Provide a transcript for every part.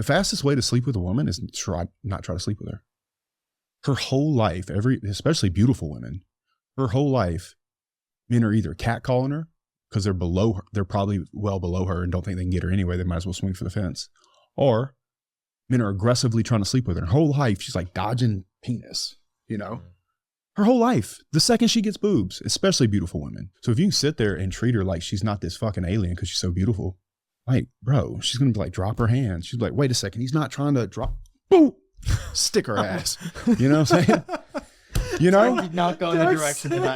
The fastest way to sleep with a woman is not try to sleep with her. Her whole life, especially beautiful women, her whole life, men are either catcalling her because they're below her, they're probably well below her and don't think they can get her anyway. They might as well swing for the fence. Or men are aggressively trying to sleep with her. Her whole life, she's like dodging penis, you know? Her whole life, the second she gets boobs, especially beautiful women. So if you can sit there and treat her like she's not this fucking alien because she's so beautiful, like, bro, she's going to be like, drop her hand. She's like, wait a second, he's not trying to drop, boom, stick her ass. You know what I'm saying? You know? Did not go in the direction that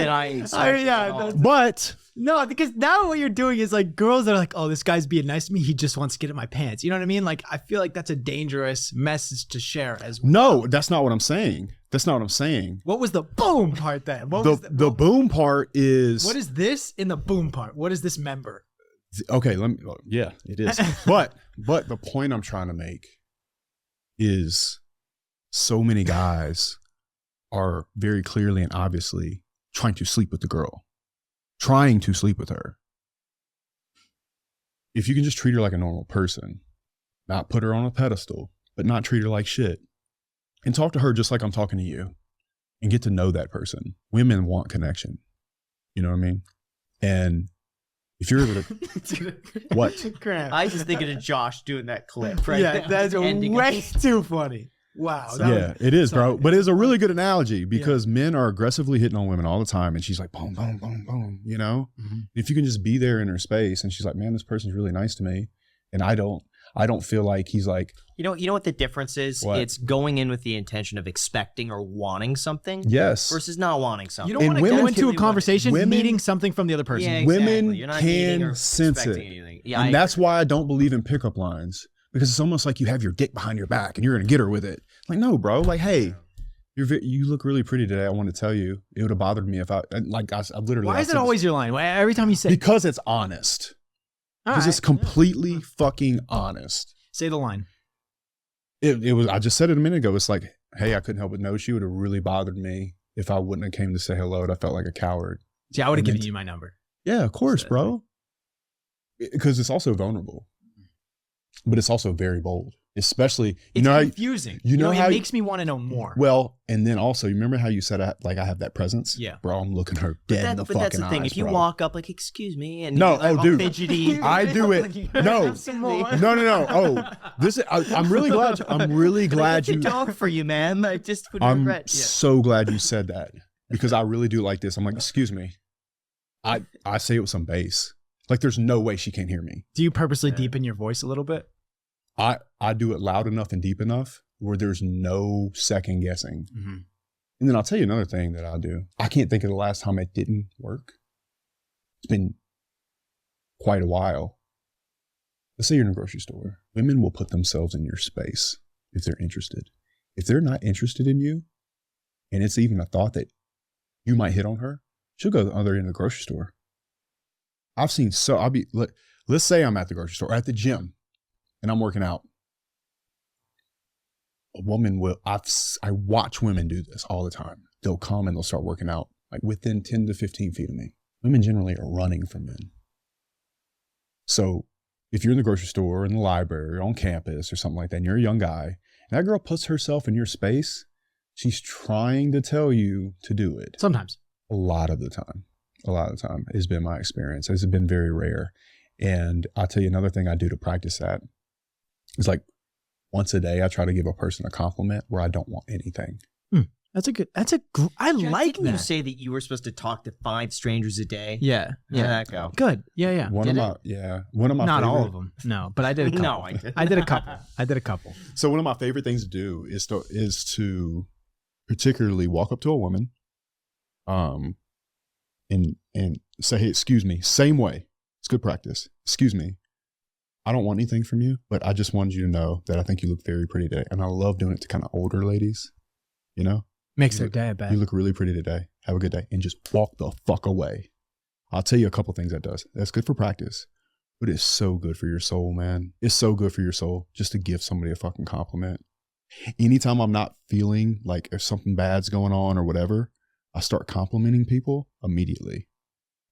I expected. But no, because now what you're doing is like girls that are like, oh, this guy's being nice to me. He just wants to get in my pants. You know what I mean? Like, I feel like that's a dangerous message to share as well. no, that's not what I'm saying. That's not what I'm saying. What was the boom part then? What was The boom part is. What is this in the boom part? What is this member? Okay, yeah, it is. but the point I'm trying to make is so many guys are very clearly and obviously trying to sleep with the girl, trying to sleep with her. If you can just treat her like a normal person, not put her on a pedestal, but not treat her like shit, and talk to her just like I'm talking to you, and get to know that person. Women want connection. You know what I mean? And if you're able to, what? I just thinking of Josh doing that clip, right? Yeah, that's way too funny. Wow. It is, bro. But it's a really good analogy because men are aggressively hitting on women all the time. And she's like, boom, boom, boom, boom, you know? Mm-hmm. If you can just be there in her space and she's like, man, this person's really nice to me. And I don't feel like he's like. You know what the difference is? What? It's going in with the intention of expecting or wanting something. Yes. Versus not wanting something. You don't want to go into a conversation needing something from the other person. Yeah, exactly. Women You're not can sense it. Yeah, and that's why I don't believe in pickup lines. Because it's almost like you have your dick behind your back and you're going to get her with it. Like, no, bro. Like, hey, you look really pretty today. I want to tell you. It would have bothered me if I literally. Why is it always your line? Every time you say. Because it's honest. Because it's completely fucking honest. Say the line. It was. I just said it a minute ago. It's like, hey, I couldn't help but notice you. It would have really bothered me if I wouldn't have came to say hello and I felt like a coward. See, I would have given you my number. Yeah, of course, bro. Because it's also vulnerable. But it's also very bold, especially, it's confusing. How it makes me want to know more. Well, and then also, you remember how you said, I have that presence? Yeah. Bro, I'm looking her dead in the fucking eyes. But that's the thing. If you walk up like, excuse me, and no, like, dude, fidgety. I do it. No. Oh, I'm really glad you. Talk for you, man. I just would I'm regret. so glad you said that because I really do like this. I'm like, excuse me. I say it with some bass. Like, there's no way she can't hear me. Do you purposely deepen your voice a little bit? I do it loud enough and deep enough where there's no second guessing. Mm-hmm. And then I'll tell you another thing that I'll do. I can't think of the last time it didn't work. It's been quite a while. Let's say you're in a grocery store. Women will put themselves in your space if they're interested. If they're not interested in you, and it's even a thought that you might hit on her, she'll go to the other end of the grocery store. I've seen let's say I'm at the grocery store or at the gym and I'm working out. A woman will, I watch women do this all the time. They'll come and they'll start working out like within 10 to 15 feet of me. Women generally are running from men. So if you're in the grocery store or in the library or on campus or something like that, and you're a young guy, and that girl puts herself in your space, she's trying to tell you to do it. Sometimes. A lot of the time has been my experience. It's been very rare. And I'll tell you another thing I do to practice that is like once a day, I try to give a person a compliment where I don't want anything. I like that. You say that you were supposed to talk to 5 strangers a day. Yeah. How'd that go? Good. Yeah. One of my not favorite, all of them. No, but I did a couple. No, I did a couple. So one of my favorite things to do is to particularly walk up to a woman, and say, hey, excuse me, same way. It's good practice. Excuse me. I don't want anything from you, but I just wanted you to know that I think you look very pretty today. And I love doing it to kind of older ladies, you know? Makes their day, I bet. You look really pretty today. Have a good day. And just walk the fuck away. I'll tell you a couple things that does. That's good for practice, but it's so good for your soul, man. It's so good for your soul just to give somebody a fucking compliment. Anytime I'm not feeling like if something bad's going on or whatever, I start complimenting people immediately.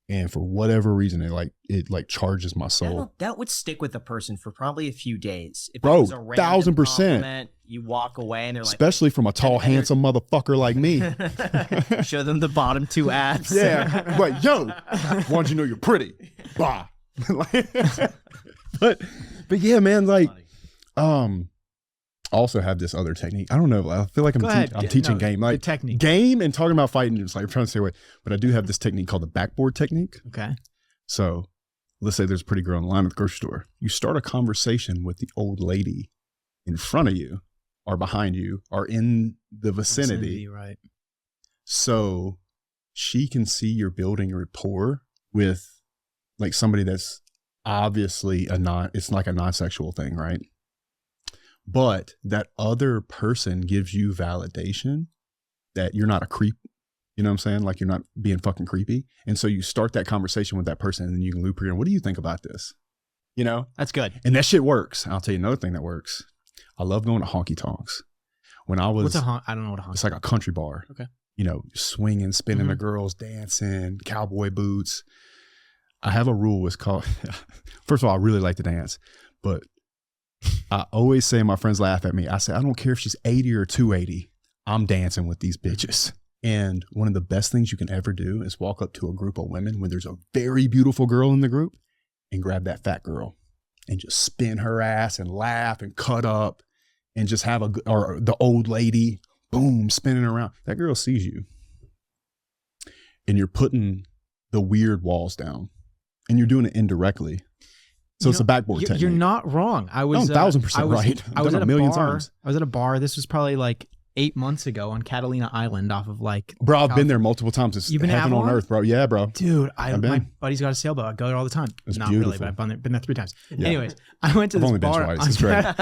And for whatever reason, it charges my soul. That would stick with a person for probably a few days. If Bro, it was a random 1000%. compliment, you walk away and they're like, especially from a tall, handsome motherfucker like me. show them the bottom 2 abs. Yeah, like, yo, why'd you know you're pretty? Bah. but yeah, man, like, I also have this other technique. I don't know. I feel like I'm teaching game. Like technique. Game and talking about fighting, just like I'm trying to stay away. But I do have this technique called the backboard technique. Okay. So let's say there's a pretty girl in line at the grocery store. You start a conversation with the old lady in front of you or behind you or in the vicinity. Right. So she can see you're building a rapport with like somebody that's obviously it's like a non-sexual thing, right? But that other person gives you validation that you're not a creep. You know what I'm saying? Like you're not being fucking creepy. And so you start that conversation with that person and then you can loop her in. What do you think about this? You know? That's good. And that shit works. I'll tell you another thing that works. I love going to honky tonks. When I was, I don't know what a honky. It's like a country bar. Okay. You know, swinging, spinning the girls, dancing, cowboy boots. I have a rule. It's called, first of all, I really like to dance, but I always say, my friends laugh at me. I say, I don't care if she's 80 or 280. I'm dancing with these bitches. And one of the best things you can ever do is walk up to a group of women when there's a very beautiful girl in the group and grab that fat girl and just spin her ass and laugh and cut up and just have or the old lady, boom, spinning around. That girl sees you and you're putting the weird walls down and you're doing it indirectly. So it's a backboard technique. You're not wrong. I was 1000% right. I was at a million bar. times. I was at a bar. This was probably like 8 months ago on Catalina Island off of like. Bro, I've been there multiple times. It's You've been heaven on earth, bro. Yeah, bro. Dude, my buddy's got a sailboat. I go there all the time. It's not beautiful. really, but I've been there 3 times. Yeah. Anyways, I went to this bar on right.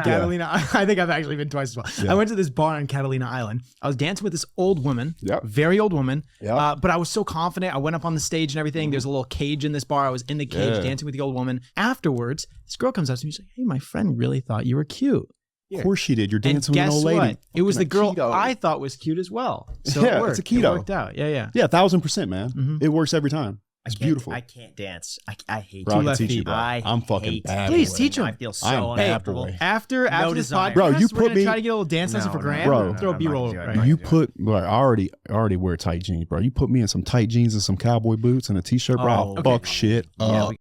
Catalina. I think I've actually been twice as well. Yeah. I went to this bar on Catalina Island. I was dancing with this old woman, very old woman. Yeah. But I was so confident. I went up on the stage and everything. There's a little cage in this bar. I was in the cage dancing with the old woman. Afterwards, this girl comes up to me. She's like, "Hey, my friend really thought you were cute." Of course she did. You're dancing and with an old lady. What? It was the girl keto. I thought was cute as well. So Yeah, it worked. it's a keto. It worked out. Yeah. Yeah, 1000%, man. It works every time. It's beautiful. I can't dance. I hate Bro, I can left teach you, feet. bro. I'm fucking hate bad. Please boy. teach him. I feel so I am bad uncomfortable. boy. After this desire. podcast, Bro, you we're put gonna me- try to get a little dance lesson for Graham. Bro. Throw a B-roll. Right. You put, bro, I already wear tight jeans, bro. You put me in some tight jeans and some cowboy boots and a t-shirt, bro. I'll fuck shit up.